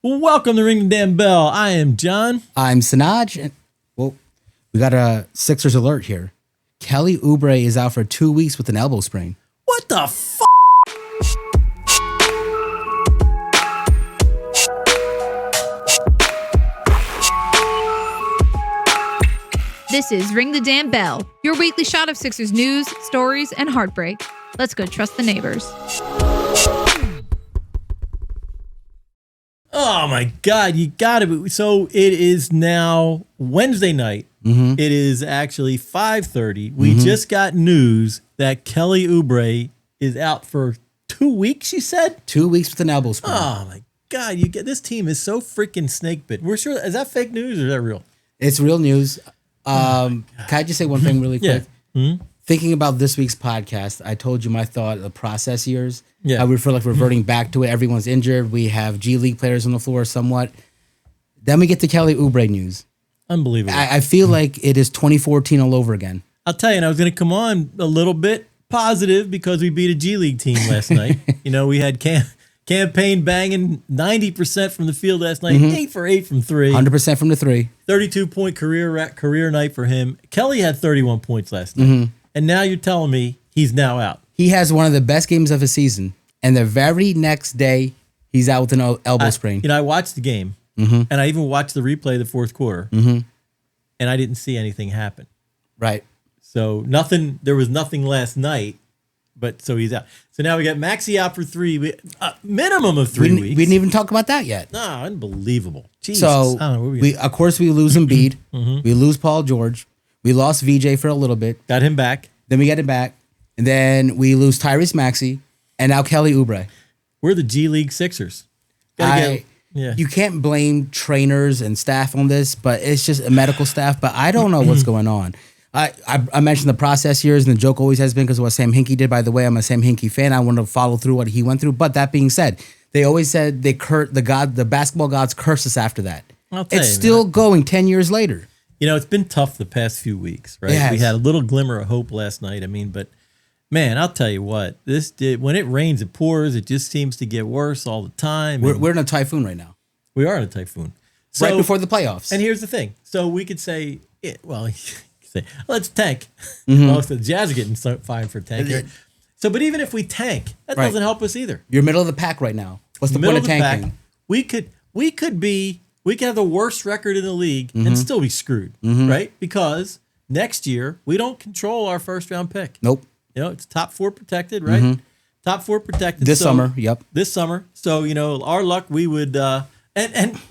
Welcome to Ring the Damn Bell. I am John. I'm Sanoj. And, well, we got a Sixers alert here. Kelly Oubre is out for 2 weeks with an elbow sprain. What the f***? This is Ring the Damn Bell, your weekly shot of Sixers news, stories, and heartbreak. Let's go trust the neighbors. Oh my God, you got it. So it is now Wednesday night. Mm-hmm. It is actually 5:30. We just got news that Kelly Oubre is out for 2 weeks, you said? 2 weeks with an elbow sprain. Oh my God, this team is so freaking snake-bitten. We're sure, is that fake news or is that real? It's real news. Can I just say one thing really quick? Yeah. Mm-hmm. Thinking about this week's podcast, I told you my thought of the process years. Yeah. How we feel like reverting back to it. Everyone's injured. We have G League players on the floor somewhat. Then we get to Kelly Oubre news. Unbelievable. I feel like it is 2014 all over again. I'll tell you, and I was going to come on a little bit positive because we beat a G League team last night. You know, we had Campaign banging 90% from the field last night, 8 for 8 from three. 100% from the three. 32-point career night for him. Kelly had 31 points last night. And now you're telling me he's now out. He has one of the best games of his season. And the very next day, he's out with an elbow sprain. You know, I watched the game, and I even watched the replay of the fourth quarter, and I didn't see anything happen. Right. So there was nothing last night, but so he's out. So now we got Maxey out for minimum of 3 weeks. We didn't even talk about that yet. No, unbelievable. Jesus. So, I don't know, we lose Embiid. We lose Paul George. We lost VJ for a little bit. got him back. Then we get him back. And then we lose Tyrese Maxey. And now Kelly Oubre. We're the G League Sixers. You can't blame trainers and staff on this, but it's just a medical staff. But I don't know what's going on. I mentioned the process years, and the joke always has been because of what Sam Hinkie did. By the way, I'm a Sam Hinkie fan. I want to follow through what he went through. But that being said, they always said the basketball gods curse us after that. It's still going 10 years later. You know, it's been tough the past few weeks, right? Yes. We had a little glimmer of hope last night. I mean, but man, I'll tell you what, when it rains, it pours. It just seems to get worse all the time. We're in a typhoon right now. We are in a typhoon. So, right before the playoffs. And here's the thing. So we could say, let's tank. Well, the Jazz are getting fined for tanking. So, but even if we tank, that doesn't help us either. You're middle of the pack right now. What's the point of tanking? We could have the worst record in the league and still be screwed, right? Because next year we don't control our first round pick. Nope. You know, it's top 4 protected, right? Top 4 protected This summer. Yep. This summer. So, you know, our luck, we would and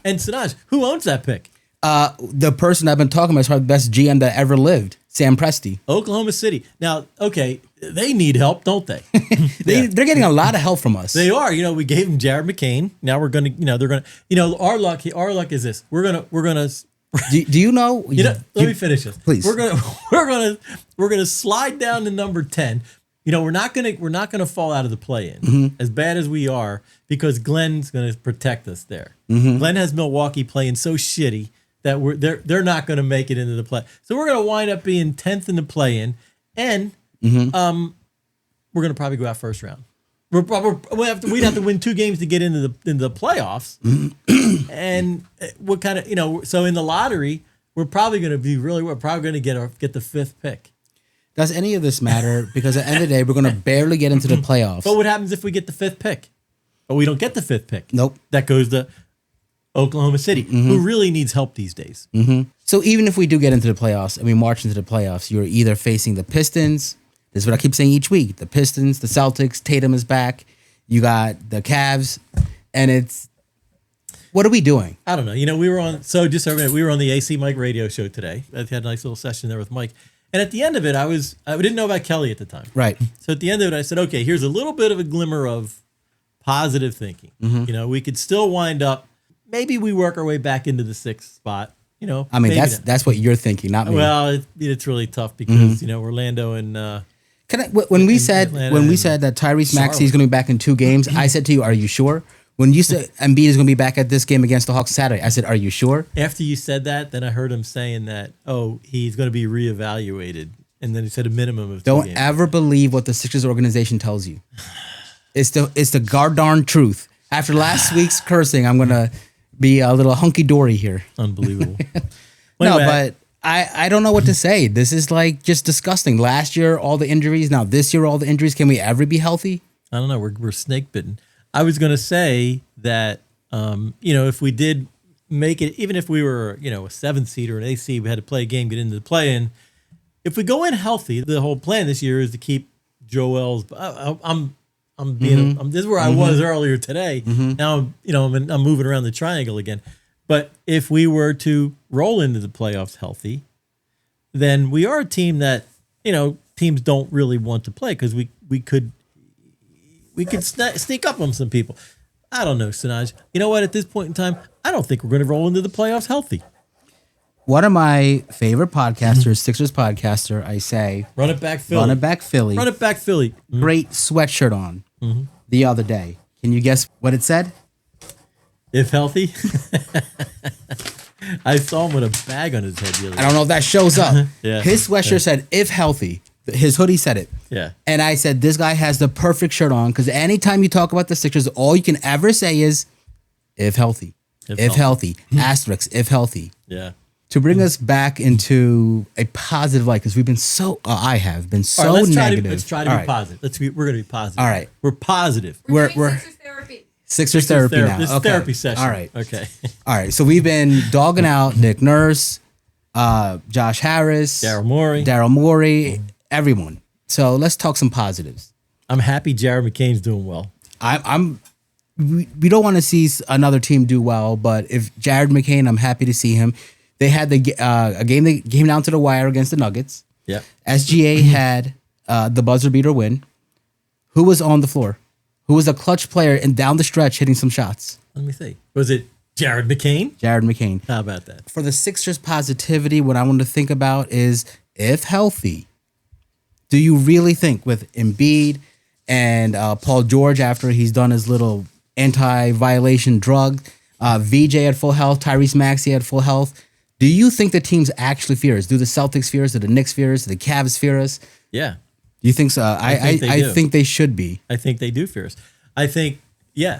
Sanoj, who owns that pick? The person I've been talking about is probably the best GM that ever lived, Sam Presti. Oklahoma City. Now, okay, they need help, don't they? They're getting a lot of help from us. They are. You know, we gave them Jared McCain. Now we're gonna, they're gonna, our luck is this. We're gonna. Do you know? Let me finish this, please. We're gonna slide down to number 10. You know, we're not gonna fall out of the play-in as bad as we are because Glenn's gonna protect us there. Glenn has Milwaukee playing so shitty that they're not gonna make it into the play. So we're gonna wind up being 10th in the play-in, and we're gonna probably go out first round. We'd have to win 2 games to get into the playoffs, and what kind of so in the lottery we're probably going to get the 5th pick. Does any of this matter? Because at the end of the day, we're going to barely get into the playoffs. But what happens if we get the 5th pick? Or we don't get the 5th pick? Nope. That goes to Oklahoma City, who really needs help these days. So even if we do get into the playoffs and we march into the playoffs, you're either facing the Pistons. This is what I keep saying each week. The Pistons, the Celtics, Tatum is back. You got the Cavs, and what are we doing? I don't know. You know, we were on the AC Mike radio show today. I had a nice little session there with Mike. And at the end of it, I didn't know about Kelly at the time. Right. So at the end of it, I said, okay, here's a little bit of a glimmer of positive thinking. You know, we could still wind up, maybe we work our way back into the 6th spot. You know, I mean, that's what you're thinking, not me. Well, it's really tough because, Orlando and when we said that Tyrese Maxey is going to be back in 2 games, I said to you, "Are you sure?" When you said Embiid is going to be back at this game against the Hawks Saturday, I said, "Are you sure?" After you said that, then I heard him saying that, he's going to be reevaluated, and then he said a minimum of 2 games. Don't ever believe what the Sixers organization tells you. It's the darn truth. After last week's cursing, I'm gonna be a little hunky dory here. Unbelievable. No, Anyway, but I don't know what to say. This is like just disgusting. Last year, all the injuries. Now this year, all the injuries. Can we ever be healthy? I don't know. We're snake bitten. I was going to say that, if we did make it, even if we were, a 7th seed or an 8th seed, we had to play a game, get into the play-in. If we go in healthy, the whole plan this year is to keep Joel's. This is where I was earlier today. Now, I'm moving around the triangle again. But if we were to roll into the playoffs healthy, then we are a team that, teams don't really want to play because we could sneak up on some people. I don't know, Sanoj. You know what? At this point in time, I don't think we're going to roll into the playoffs healthy. One of my favorite podcasters, Sixers podcaster, I say, Run it back, Philly. Run it back, Philly. Run it back, Philly. Great sweatshirt on the other day. Can you guess what it said? If healthy. I saw him with a bag on his head the other day. I don't know if that shows up. Yeah. His sweatshirt said, if healthy. His hoodie said it. Yeah. And I said, this guy has the perfect shirt on because anytime you talk about the Sixers, all you can ever say is, if healthy. If healthy. Asterisk, if healthy. Yeah. To bring us back into a positive light, because we've been I have been so negative. Let's try to be positive. We're going to be positive. All right. We're positive. We're Sixers therapy. Sixers therapy now. This is Okay. therapy session. All right. Okay. All right. So we've been dogging out Nick Nurse, Josh Harris, Daryl Morey, everyone. So let's talk some positives. I'm happy Jared McCain's doing well. We don't want to see another team do well, but if Jared McCain, I'm happy to see him. They had a game that came down to the wire against the Nuggets. Yeah. SGA had the buzzer beater win. Who was on the floor? Who was a clutch player and down the stretch hitting some shots? Let me see. Was it Jared McCain? Jared McCain. How about that? For the Sixers positivity, what I want to think about is, if healthy, do you really think with Embiid and Paul George after he's done his little anti-violation drug, VJ at full health, Tyrese Maxey at full health, do you think the teams actually fear us? Do the Celtics fear us? Do the Knicks fear us? Do the Cavs fear us? Yeah. Do you think so? I think they should be. I think they do fear us. I think,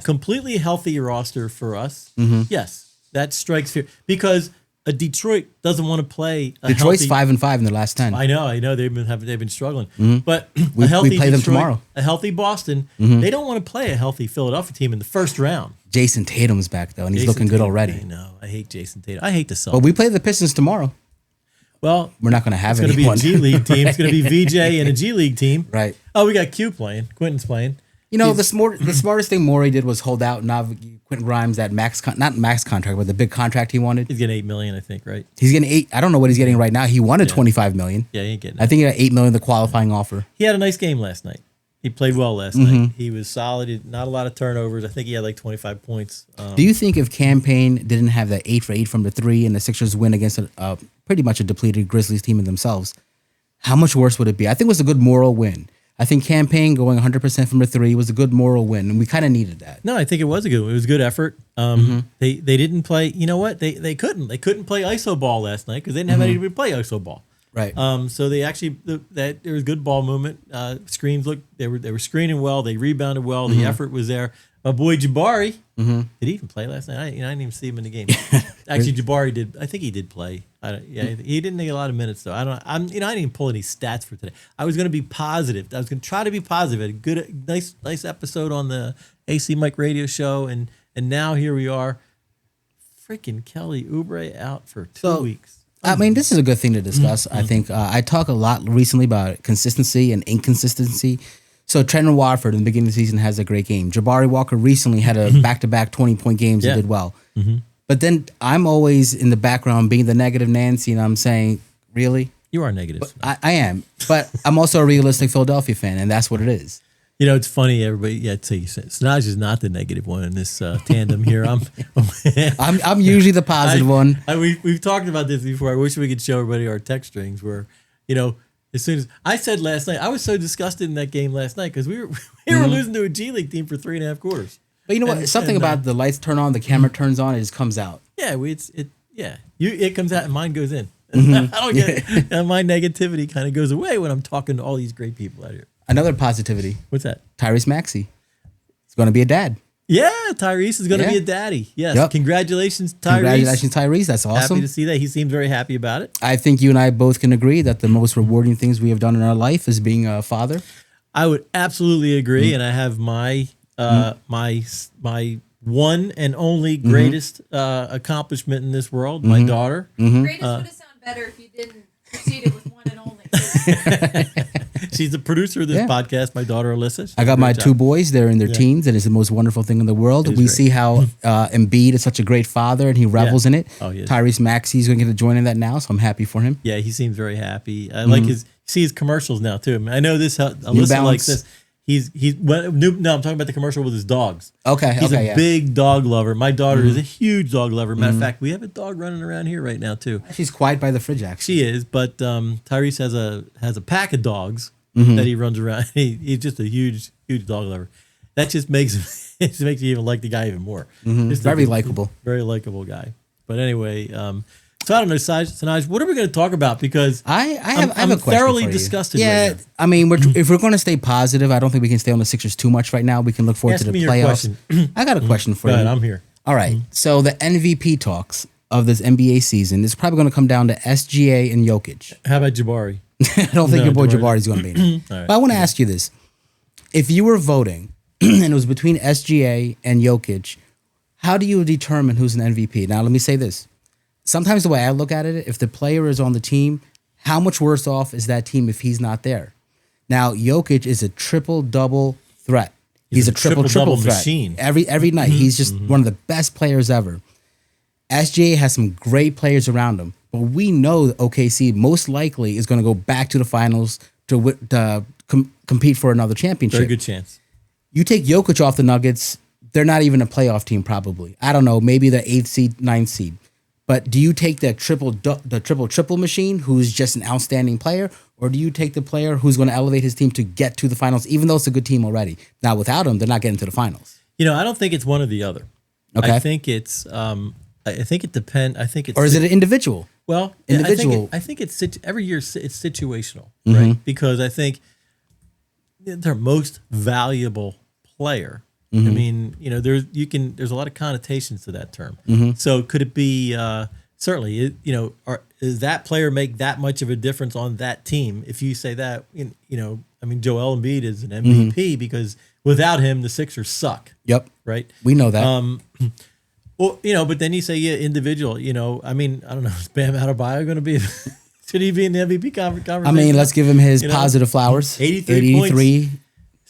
completely healthy roster for us. Yes, that strikes fear because Detroit doesn't want to play. Detroit's 5-5 in the last 10. I know they've been struggling, but we play them tomorrow. A healthy Boston, they don't want to play a healthy Philadelphia team in the first round. Jason Tatum's back though, and he's looking good already. I know. I hate Jason Tatum. I hate the Celtics. But we play the Pistons tomorrow. Well, we're not going to have anyone. It's going to be a G League team. It's going to be VJ and a G League team. Right. Oh, we got Q playing. Quentin's playing. The smartest thing Morey did was hold out Quentin Grimes that not max contract, but the big contract he wanted. He's getting $8 million, I think, right? He's getting $8 million. I don't know what he's getting right now. He wanted $25 million. Yeah, he ain't getting. I think he got $8 million the qualifying offer. He had a nice game last night. He played well last night. He was solid. Not a lot of turnovers. I think he had like 25 points. Do you think if Campaign didn't have that 8 for 8 from the 3 and the Sixers win against pretty much a depleted Grizzlies team in themselves, how much worse would it be? I think it was a good moral win. I think Campaign going 100% from the 3 was a good moral win, and we kind of needed that. No, I think it was a good effort. They didn't play. You know what? They couldn't play iso ball last night because they didn't have anybody to play iso ball. Right. So they actually there was good ball movement. Screens they were screening well. They rebounded well. The effort was there. My boy Jabari, did he even play last night? I didn't even see him in the game. Actually, Jabari did. I think he did play. He didn't take a lot of minutes though. I didn't even pull any stats for today. I was going to be positive. I was going to try to be positive. I had a good, nice episode on the AC Mike Radio Show, and now here we are. Freaking Kelly Oubre out for 2 weeks. I mean, this is a good thing to discuss. I think I talk a lot recently about consistency and inconsistency. So Trent Watford in the beginning of the season has a great game. Jabari Walker recently had a back-to-back 20-point games and did well. But then I'm always in the background being the negative Nancy, and I'm saying, really? You are negative. I am. But I'm also a realistic Philadelphia fan, and that's what it is. You know, it's funny. Everybody, Sanoj is not the negative one in this tandem here. I'm usually the positive one. We've talked about this before. I wish we could show everybody our text strings where, as soon as I said last night, I was so disgusted in that game last night because we were losing to a G League team for 3.5 quarters. But you know what? Something about the lights turn on, the camera turns on, it just comes out. Yeah, it comes out and mine goes in. I don't get it. And my negativity kind of goes away when I'm talking to all these great people out here. Another positivity. What's that? Tyrese Maxey. He's going to be a dad. Yeah, Tyrese is going to be a daddy. Yes. Yep. Congratulations, Tyrese. Congratulations, Tyrese. That's awesome. Happy to see that. He seems very happy about it. I think you and I both can agree that the most rewarding things we have done in our life is being a father. I would absolutely agree, and I have my my one and only greatest accomplishment in this world, my daughter. Greatest would have sounded better if you didn't proceed it with one and only. She's the producer of this podcast, my daughter Alyssa. I got my two boys. They're in their teens, and it's the most wonderful thing in the world. We see how Embiid is such a great father, and he revels in it. Oh, yes. Tyrese Maxey is going to get to join in that now, so I'm happy for him. Yeah, he seems very happy. I like see his commercials now too. I know this. Alyssa likes this. I'm talking about the commercial with his dogs. He's a big dog lover. My daughter is a huge dog lover. Matter of fact, we have a dog running around here right now too. She's quiet by the fridge, actually. She is, but Tyrese has a pack of dogs that he runs around. He's just a huge dog lover. That just makes you even like the guy even more. Very likable. Very likable guy. But anyway, so I don't know, Sanoj, what are we going to talk about? Because I have a question thoroughly for you. disgusted Yeah, right now. I mean, if we're going to stay positive, I don't think we can stay on the Sixers too much right now. We can look forward Ask to me the your playoffs. question. I got a question for Go you. ahead, I'm here. All right. So the MVP talks of this NBA season is probably going to come down to SGA and Jokic. How about Jabari? I don't think No, your boy Jabari. Jabari is going to be in it. All right. But I want to ask you this. If you were voting and it was between SGA and Jokic, how do you determine who's an MVP? Now, let me say this. Sometimes the way I look at it, if the player is on the team, how much worse off is that team if he's not there? Now, Jokic is a triple-double threat. He's a triple threat. machine. Every night. He's just one of the best players ever. SGA has some great players around him, but we know that OKC most likely is going to go back to the finals to compete for another championship. Very good chance. You take Jokic off the Nuggets, they're not even a playoff team probably. I don't know, maybe the 8th seed, 9th seed. But do you take the triple machine who's just an outstanding player, or do you take the player who's going to elevate his team to get to the finals, even though it's a good team already? Now, without him, they're not getting to the finals. I don't think it's one or the other. Okay. I think it's I think it depends. I think it's Or is it an individual? Well, individual. I think it's every year it's situational, right? Because I think their most valuable player. I mean, there's a lot of connotations to that term. So could it be certainly, does that player make that much of a difference on that team? If you say that, I mean, Joel Embiid is an MVP because without him, the Sixers suck. Yep. Right. We know that. Well, but then you say, individual, I mean, I don't know, is Bam Adebayo going to be, should he be in the MVP conversation? I mean, let's give him his positive flowers. 83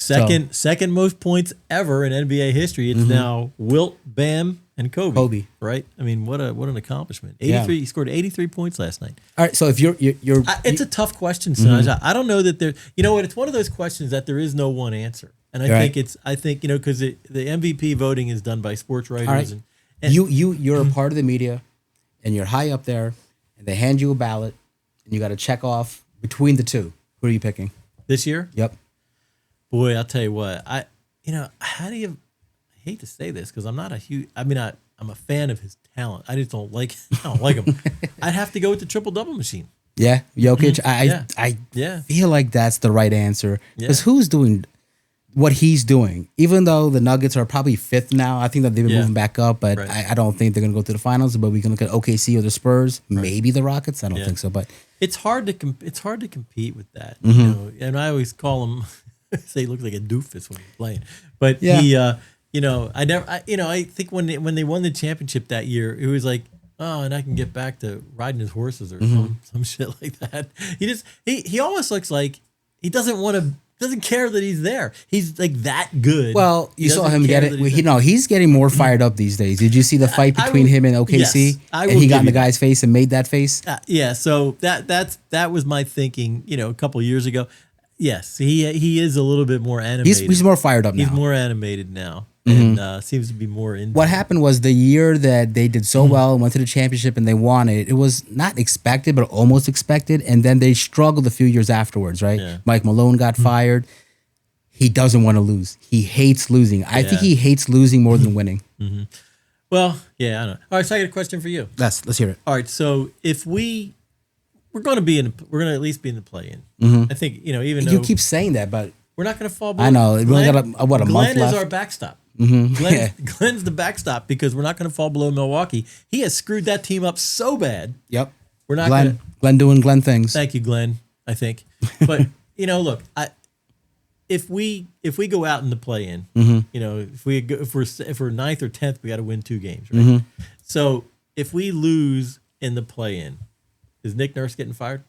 Second most points ever in NBA history. It's now Wilt, Bam, and Kobe. Right? I mean, what an accomplishment. 83. Yeah. He scored 83 points last night. All right. So if you're it's a tough question, Sanoj. I don't know that there. You know what? It's one of those questions that there is no one answer, and I think because the MVP voting is done by sports writers. Right. And you're a part of the media, and you're high up there, and they hand you a ballot, and you got to check off between the two. Who are you picking this year? Yep. Boy, I'll tell you what. How do you? I hate to say this because I'm not a huge. I mean, I'm a fan of his talent. I just don't like. I don't like him. I'd have to go with the triple double machine. Yeah, Jokic. I feel like that's the right answer because who's doing what he's doing? Even though the Nuggets are probably 5th now, I think that they've been moving back up, but I don't think they're going to go to the finals. But we can look at OKC or the Spurs, maybe the Rockets. I don't think so, but it's hard to compete with that. And I always call him. Say he looks like a doofus when he's playing, but he, I think when they won the championship that year, it was like, oh, and I can get back to riding his horses or some shit like that. He almost looks like he doesn't care that he's there. He's like that good. Well, you saw him get it. He's getting more fired up these days. Did you see the fight between him and OKC? Yes, and he got in the guy's face and made that face. So that was my thinking. A couple of years ago. Yes, he is a little bit more animated. He's more fired up now. He's more animated now, and seems to be more into what happened was the year that they did so well and went to the championship and they won it. It was not expected, but almost expected. And then they struggled a few years afterwards, right? Yeah. Mike Malone got fired. He doesn't want to lose. He hates losing. I think he hates losing more than winning. Well, I don't know. All right, so I got a question for you. Let's hear it. All right, so if we're going to at least be in the play-in. I think even though you keep saying that, but we're not going to fall. I know. We only got a month left. Glenn is our backstop. Glenn's the backstop because we're not going to fall below Milwaukee. He has screwed that team up so bad. Yep. We're not Glenn doing Glenn things. Thank you, Glenn. I think, but look, if we go out in the play-in, if we're ninth or 10th, we got to win 2 games, right? So if we lose in the play-in, is Nick Nurse getting fired?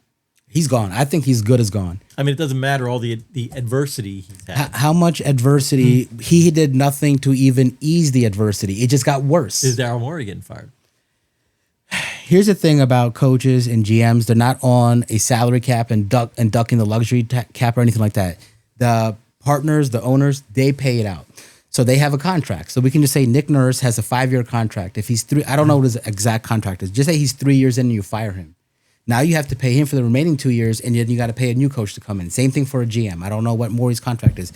He's gone. I think he's good as gone. I mean, it doesn't matter all the adversity he's had. How much adversity? He did nothing to even ease the adversity. It just got worse. Is Daryl Morey getting fired? Here's the thing about coaches and GMs. They're not on a salary cap and ducking the luxury cap or anything like that. The partners, the owners, they pay it out. So they have a contract. So we can just say Nick Nurse has a 5-year contract. If he's 3, I don't know what his exact contract is. Just say he's 3 years in and you fire him. Now you have to pay him for the remaining 2 years, and then you got to pay a new coach to come in. Same thing for a GM. I don't know what Morey's contract is.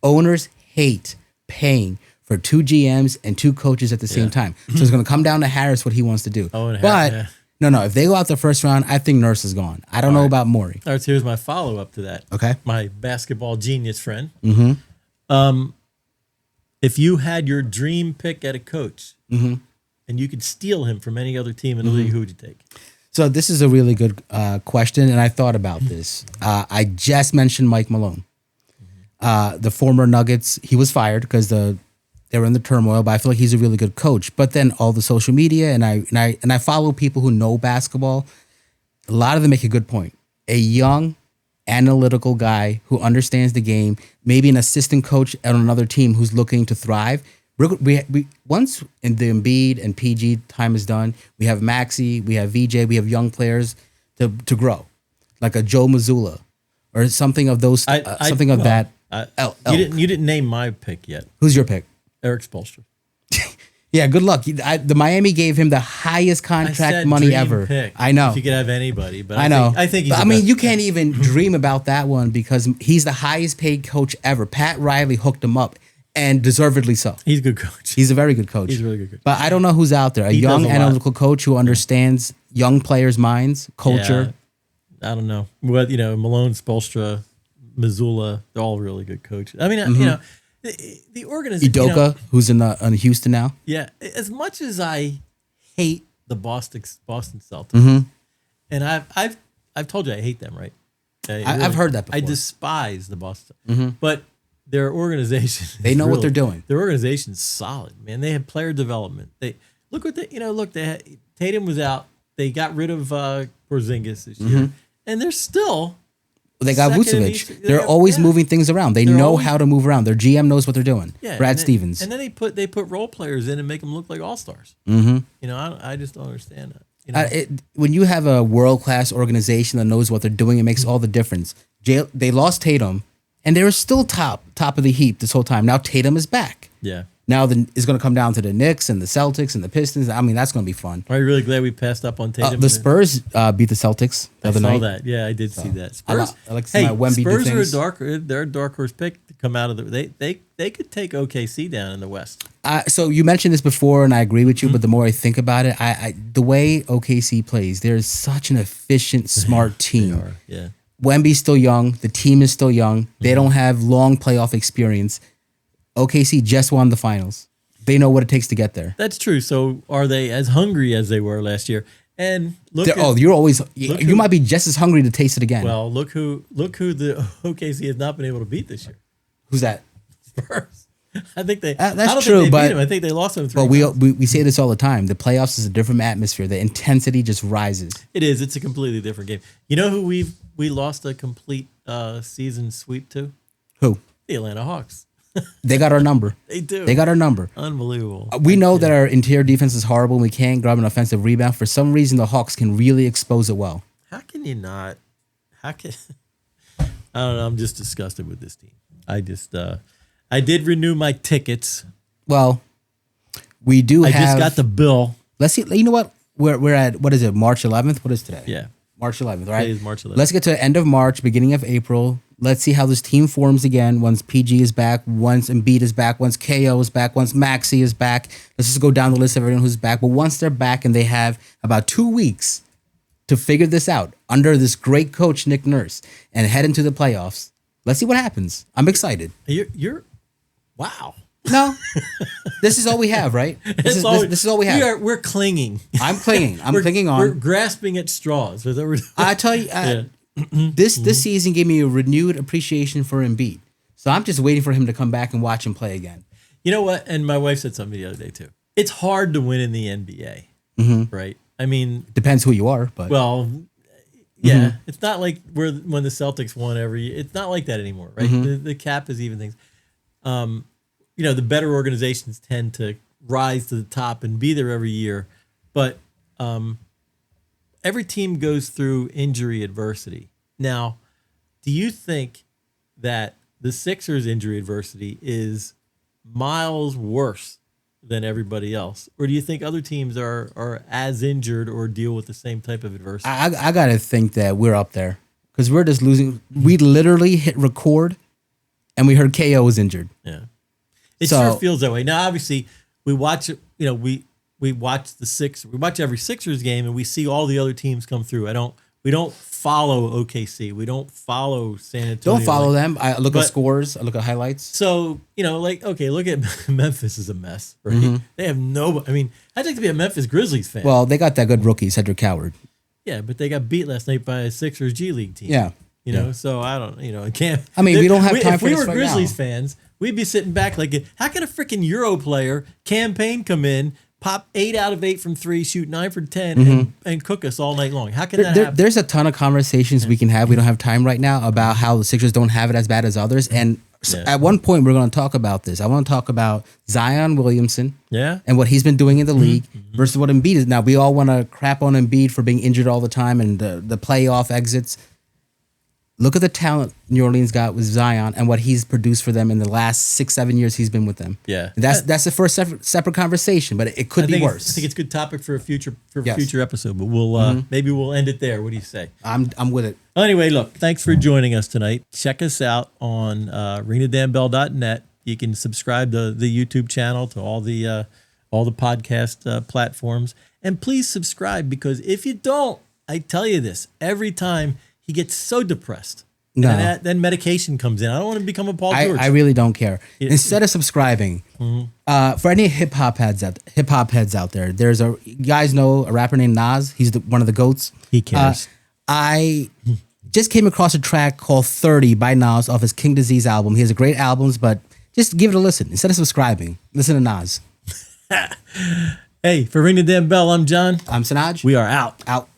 Owners hate paying for 2 GMs and 2 coaches at the same time. So it's going to come down to Harris what he wants to do. No, if they go out the first round, I think Nurse is gone. I don't know about Morey. All right, so here's my follow-up to that. Okay. My basketball genius friend. If you had your dream pick at a coach and you could steal him from any other team in the league, who would you take? So this is a really good question, and I thought about this. I just mentioned Mike Malone. The former Nuggets, he was fired because they were in the turmoil, but I feel like he's a really good coach. But then all the social media, and I follow people who know basketball. A lot of them make a good point. A young, analytical guy who understands the game, maybe an assistant coach on another team who's looking to thrive. We once in the Embiid and PG time is done, we have Maxey, we have VJ, we have young players to grow, like a Joe Mazzulla or something of those, that. You didn't name my pick yet. Who's your pick? Eric Spoelstra. Yeah, good luck. The Miami gave him the highest contract money ever. Pick. I know. If you could have anybody, but I know. I think he's. I mean, you can't even dream about that one because he's the highest paid coach ever. Pat Riley hooked him up. And deservedly so. He's a good coach. He's a very good coach. He's a really good coach. But I don't know who's out there. A young analytical coach who understands young players' minds, culture. Yeah, I don't know. What Malone, Spoelstra, Mazzulla, they're all really good coaches. I mean, the organization. Udoka, who's in Houston now. Yeah, as much as I hate the Boston Celtics, and I've told you I hate them, right? I've heard that before. I despise the Boston, but their organization. They know what they're doing. Their organization's solid, man. They have player development. They had Tatum was out. They got rid of Porzingis this year, and they're still. They got Vucevic. They're always moving things around. They know how to move around. Their GM knows what they're doing. Yeah, Brad Stevens. And then they put role players in and make them look like all stars. I just don't understand that. When you have a world class organization that knows what they're doing, it makes all the difference. They lost Tatum. And they were still top of the heap this whole time. Now Tatum is back. Yeah. Now it's going to come down to the Knicks and the Celtics and the Pistons. I mean, that's going to be fun. Are you really glad we passed up on Tatum? The Spurs beat the Celtics the other night. I saw that. Yeah, I did see that. Spurs. I like to see my Wemby do things. Spurs are a dark horse pick to come out of they could take OKC down in the West. So you mentioned this before, and I agree with you. But the more I think about it, the way OKC plays, they're such an efficient, smart team. They are. Yeah. Wemby's still young. The team is still young. They don't have long playoff experience. OKC just won the finals. They know what it takes to get there. That's true. So are they as hungry as they were last year? And you might be just as hungry to taste it again. Well, look who the OKC has not been able to beat this year. Who's that? Spurs. I think they. That's true, but beat them. I think they lost them 3 times. But we say this all the time. The playoffs is a different atmosphere. The intensity just rises. It is. It's a completely different game. You know who we lost a complete season sweep to? Who? The Atlanta Hawks. They got our number. They do. They got our number. Unbelievable. We know that our interior defense is horrible and we can't grab an offensive rebound. For some reason, the Hawks can really expose it well. How can you not? I don't know. I'm just disgusted with this team. I did renew my tickets. Well, we do I just got the bill. Let's see. You know what? We're at, what is it, March 11th? What is today? Yeah. March 11th, right? Today is March 11th. Let's get to the end of March, beginning of April. Let's see how this team forms again once PG is back, once Embiid is back, once KO is back, once Maxey is back. Let's just go down the list of everyone who's back. But once they're back and they have about 2 weeks to figure this out under this great coach, Nick Nurse, and head into the playoffs, let's see what happens. I'm excited. You're wow. No, this is all we have, right? This is all we have. We're clinging. I'm clinging. I'm clinging on. We're grasping at straws. I tell you, this season gave me a renewed appreciation for Embiid. So I'm just waiting for him to come back and watch him play again. You know what? And my wife said something the other day too. It's hard to win in the NBA, right? I mean, depends who you are, but yeah, it's not like when the Celtics won every year. It's not like that anymore, right? The cap is even things. The better organizations tend to rise to the top and be there every year, but every team goes through injury adversity. Now, do you think that the Sixers' injury adversity is miles worse than everybody else, or do you think other teams are as injured or deal with the same type of adversity? I gotta think that we're up there because we're just losing. We literally hit record, and we heard KO was injured. Yeah, it sure feels that way. Now, obviously, we watch. We watch we watch every Sixers game, and we see all the other teams come through. We don't follow OKC. We don't follow San Antonio. Don't follow them. I look at scores. I look at highlights. So, look at Memphis is a mess, right? They have no, I'd like to be a Memphis Grizzlies fan. Well, they got that good rookie, Cedric Howard. Yeah, but they got beat last night by a Sixers G League team. Yeah. So I don't, it can't. We don't have time for this If we were right Grizzlies now. fans, we'd be sitting back like, how can a freaking Euro player campaign come in, pop 8 out of 8 from 3, shoot 9 for 10, and cook us all night long? How can that happen? There's a ton of conversations we can have. We don't have time right now about how the Sixers don't have it as bad as others. And at one point, we're going to talk about this. I want to talk about Zion Williamson and what he's been doing in the league versus what Embiid is. Now, we all want to crap on Embiid for being injured all the time and the playoff exits. Look at the talent New Orleans got with Zion and what he's produced for them in the last 6-7 years he's been with them. Yeah, and that's the first separate conversation, but it could be worse. I think it's a good topic for a future episode, but we'll maybe we'll end it there. What do you say? I'm with it. Anyway, look, thanks for joining us tonight. Check us out on ringthedambell.net. You can subscribe to the YouTube channel, to all the podcast platforms, and please subscribe, because if you don't, I tell you this every time. He gets so depressed. No. And then medication comes in. I don't want to become a Paul George. I really don't care. Instead of subscribing, for any hip hop heads out there, there's you guys know a rapper named Nas. He's one of the GOATs. He cares. I just came across a track called 30 by Nas off his King Disease album. He has great albums, but just give it a listen. Instead of subscribing, listen to Nas. Hey, for Ring the Damn Bell, I'm John. I'm Sanoj. We are out. Out.